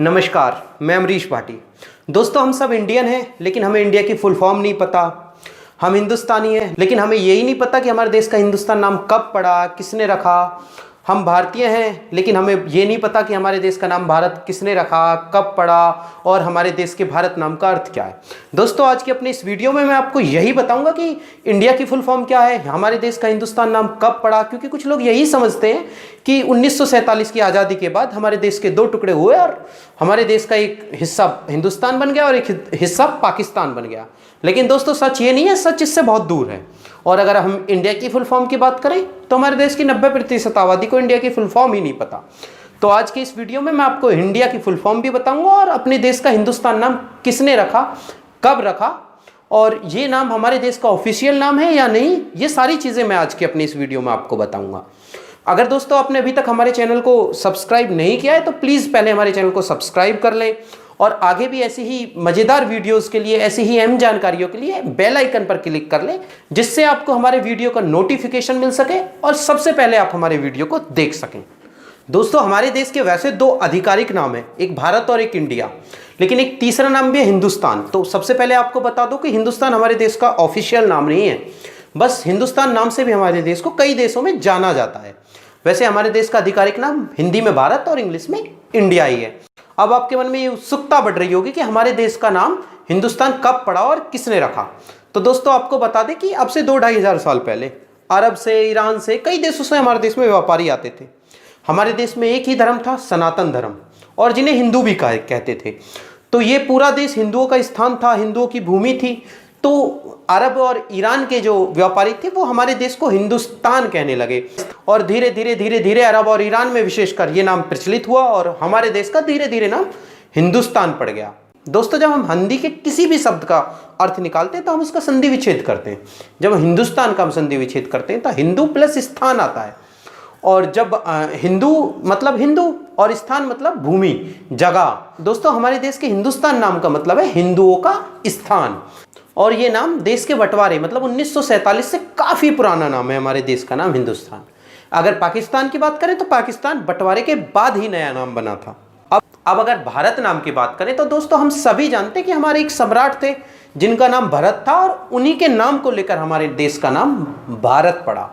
नमस्कार, मैं अमरीश भाटी। दोस्तों, हम सब इंडियन हैं, लेकिन हमें इंडिया की फुल फॉर्म नहीं पता। हम हिंदुस्तानी हैं, लेकिन हमें यही नहीं पता कि हमारे देश का हिंदुस्तान नाम कब पड़ा, किसने रखा। हम भारतीय हैं, लेकिन हमें ये नहीं पता कि हमारे देश का नाम भारत किसने रखा, कब पड़ा और हमारे देश के भारत नाम का अर्थ क्या है। दोस्तों, आज की अपने इस वीडियो में मैं आपको यही बताऊंगा कि इंडिया की फुल फॉर्म क्या है, हमारे देश का हिंदुस्तान नाम कब पड़ा। क्योंकि कुछ लोग यही समझते हैं कि 1947 की आज़ादी के बाद हमारे देश के दो टुकड़े हुए और हमारे देश का एक हिस्सा हिंदुस्तान बन गया और एक हिस्सा पाकिस्तान बन गया। लेकिन दोस्तों, सच ये नहीं है, सच इससे बहुत दूर है। और अगर हम इंडिया की फुल फॉर्म की बात करें तो हमारे देश की 90% आबादी को इंडिया की फुल फॉर्म ही नहीं पता। तो आज के इस वीडियो में मैं आपको इंडिया की फुल फॉर्म भी बताऊंगा और अपने देश का हिंदुस्तान नाम किसने रखा, कब रखा और ये नाम हमारे देश का ऑफिशियल नाम है या नहीं, ये सारी चीज़ें मैं आज की अपनी इस वीडियो में आपको बताऊंगा। अगर दोस्तों आपने अभी तक हमारे चैनल को सब्सक्राइब नहीं किया है तो प्लीज़ पहले हमारे चैनल को सब्सक्राइब कर लें और आगे भी ऐसी ही मज़ेदार वीडियोस के लिए, ऐसी ही अहम जानकारियों के लिए बेल आइकन पर क्लिक कर लें, जिससे आपको हमारे वीडियो का नोटिफिकेशन मिल सके और सबसे पहले आप हमारे वीडियो को देख सकें। दोस्तों, हमारे देश के वैसे दो आधिकारिक नाम हैं, एक भारत और एक इंडिया, लेकिन एक तीसरा नाम भी है हिंदुस्तान। तो सबसे पहले आपको बता दूं कि हिंदुस्तान हमारे देश का ऑफिशियल नाम नहीं है, बस हिंदुस्तान नाम से भी हमारे देश को कई देशों में जाना जाता है। वैसे हमारे देश का आधिकारिक नाम हिंदी में भारत और इंग्लिश में इंडिया ही है। अब आपके मन में ये उत्सुकता बढ़ रही होगी कि हमारे देश का नाम हिंदुस्तान कब पड़ा और किसने रखा। तो दोस्तों, आपको बता दें कि अब से 2-2.5 साल पहले अरब से, ईरान से, कई देशों से हमारे देश में व्यापारी आते थे। हमारे देश में एक ही धर्म था, सनातन धर्म, और जिन्हें हिंदू भी कहते थे। तो ये पूरा देश हिंदुओं का स्थान था, हिंदुओं की भूमि थी। तो अरब और ईरान के जो व्यापारी थे वो हमारे देश को हिंदुस्तान कहने लगे और धीरे धीरे अरब और ईरान में विशेषकर ये नाम प्रचलित हुआ और हमारे देश का धीरे धीरे नाम हिंदुस्तान पड़ गया। दोस्तों, जब हम हिंदी के किसी भी शब्द का अर्थ निकालते हैं तो हम उसका संधि विच्छेद करते हैं। जब हिंदुस्तान का हम संधि विच्छेद करते हैं तो हिंदू प्लस स्थान आता है, और जब हिंदू मतलब हिंदू और स्थान मतलब भूमि, जगह। दोस्तों, हमारे देश के हिंदुस्तान नाम का मतलब है हिंदुओं का स्थान, और ये नाम देश के बंटवारे मतलब 1947 से काफ़ी पुराना नाम है हमारे देश का नाम हिंदुस्तान। अगर पाकिस्तान की बात करें तो पाकिस्तान बंटवारे के बाद ही नया नाम बना था। अब अगर भारत नाम की बात करें तो दोस्तों, हम सभी जानते हैं कि हमारे एक सम्राट थे जिनका नाम भरत था और उन्हीं के नाम को लेकर हमारे देश का नाम भारत पड़ा।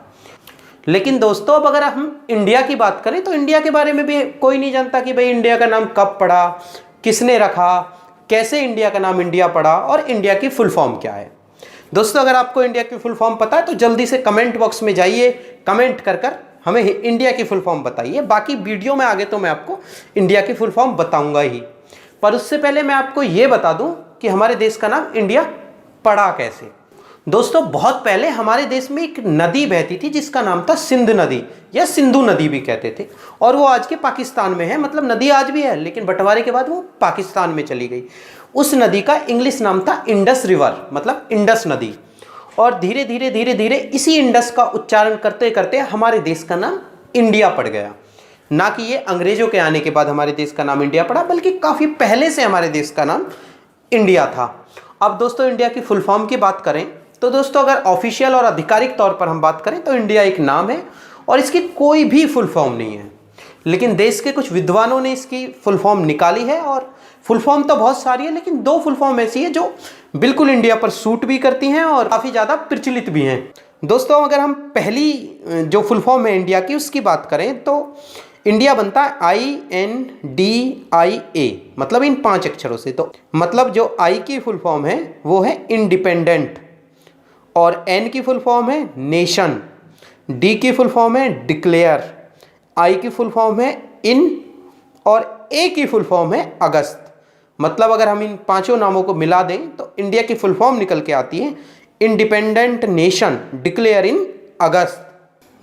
लेकिन दोस्तों, अब अगर हम इंडिया की बात करें तो इंडिया के बारे में भी कोई नहीं जानता कि भाई इंडिया का नाम कब पड़ा, किसने रखा, कैसे इंडिया का नाम इंडिया पड़ा और इंडिया की फुल फॉर्म क्या है। दोस्तों, अगर आपको इंडिया की फुल फॉर्म पता है तो जल्दी से कमेंट बॉक्स में जाइए, कमेंट कर हमें इंडिया की फुल फॉर्म बताइए। बाकी वीडियो में आगे तो मैं आपको इंडिया की फुल फॉर्म बताऊंगा ही, पर उससे पहले मैं आपको ये बता दूं कि हमारे देश का नाम इंडिया पड़ा कैसे। दोस्तों, बहुत पहले हमारे देश में एक नदी बहती थी जिसका नाम था सिंध नदी या सिंधु नदी भी कहते थे, और वो आज के पाकिस्तान में है। मतलब नदी आज भी है, लेकिन बंटवारे के बाद वो पाकिस्तान में चली गई। उस नदी का इंग्लिश नाम था इंडस रिवर, मतलब इंडस नदी। और धीरे धीरे इसी इंडस का उच्चारण करते करते हमारे देश का नाम इंडिया पड़ गया। ना कि ये अंग्रेजों के आने के बाद हमारे देश का नाम इंडिया पड़ा, बल्कि काफ़ी पहले से हमारे देश का नाम इंडिया था। अब दोस्तों, इंडिया की फुल फॉर्म की बात करें तो दोस्तों, अगर ऑफिशियल और आधिकारिक तौर पर हम बात करें तो इंडिया एक नाम है और इसकी कोई भी फुल फॉर्म नहीं है। लेकिन देश के कुछ विद्वानों ने इसकी फुल फॉर्म निकाली है, और फुल फॉर्म तो बहुत सारी है, लेकिन 2 फुल फॉर्म ऐसी है जो बिल्कुल इंडिया पर सूट भी करती हैं और काफ़ी ज़्यादा प्रचलित भी हैं। दोस्तों, अगर हम पहली जो फुल फॉर्म है इंडिया की उसकी बात करें तो इंडिया बनता है INDIA, मतलब इन 5 अक्षरों से। तो मतलब जो I की फुल फॉर्म है वो है इंडिपेंडेंट, और N की फुल फॉर्म है नेशन, D की फुल फॉर्म है डिक्लेयर, I की फुल फॉर्म है इन, और A की फुल फॉर्म है अगस्त। मतलब अगर हम इन 5 नामों को मिला दें तो इंडिया की फुल फॉर्म निकल के आती है इंडिपेंडेंट नेशन डिक्लेयर इन अगस्त।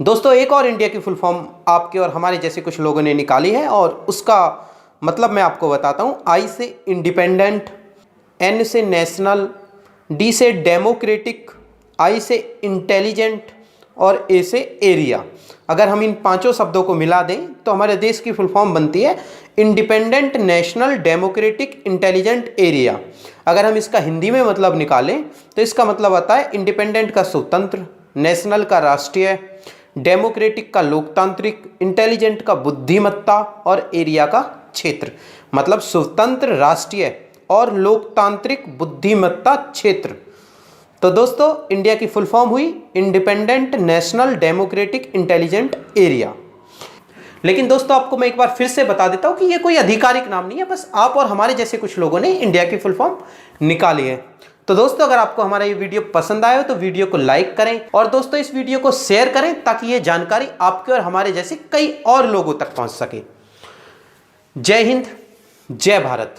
दोस्तों, एक और इंडिया की फुल फॉर्म आपके और हमारे जैसे कुछ लोगों ने निकाली है, और उसका मतलब मैं आपको बताता हूँ। I से इंडिपेंडेंट, N से नेशनल, D से डेमोक्रेटिक, I से इंटेलिजेंट और A से एरिया। अगर हम इन 5 शब्दों को मिला दें तो हमारे देश की फुल फॉर्म बनती है independent national democratic intelligent area. अगर हम इसका हिंदी में मतलब निकालें तो इसका मतलब आता है इंडिपेंडेंट का स्वतंत्र, नेशनल का राष्ट्रीय, डेमोक्रेटिक का लोकतांत्रिक, इंटेलिजेंट का बुद्धिमत्ता और एरिया का क्षेत्र। मतलब स्वतंत्र राष्ट्रीय और लोकतांत्रिक बुद्धिमत्ता क्षेत्र। तो दोस्तों इंडिया की फुल फॉर्म हुई independent national democratic intelligent area. लेकिन दोस्तों आपको मैं एक बार फिर से बता देता हूं कि ये कोई आधिकारिक नाम नहीं है, बस आप और हमारे जैसे कुछ लोगों ने इंडिया की फुल फॉर्म निकाली है। तो दोस्तों अगर आपको हमारा ये वीडियो पसंद आया हो तो वीडियो को लाइक करें और दोस्तों इस वीडियो को शेयर करें ताकि ये जानकारी आपके और हमारे जैसे कई और लोगों तक पहुंच सके। जय हिंद, जय भारत।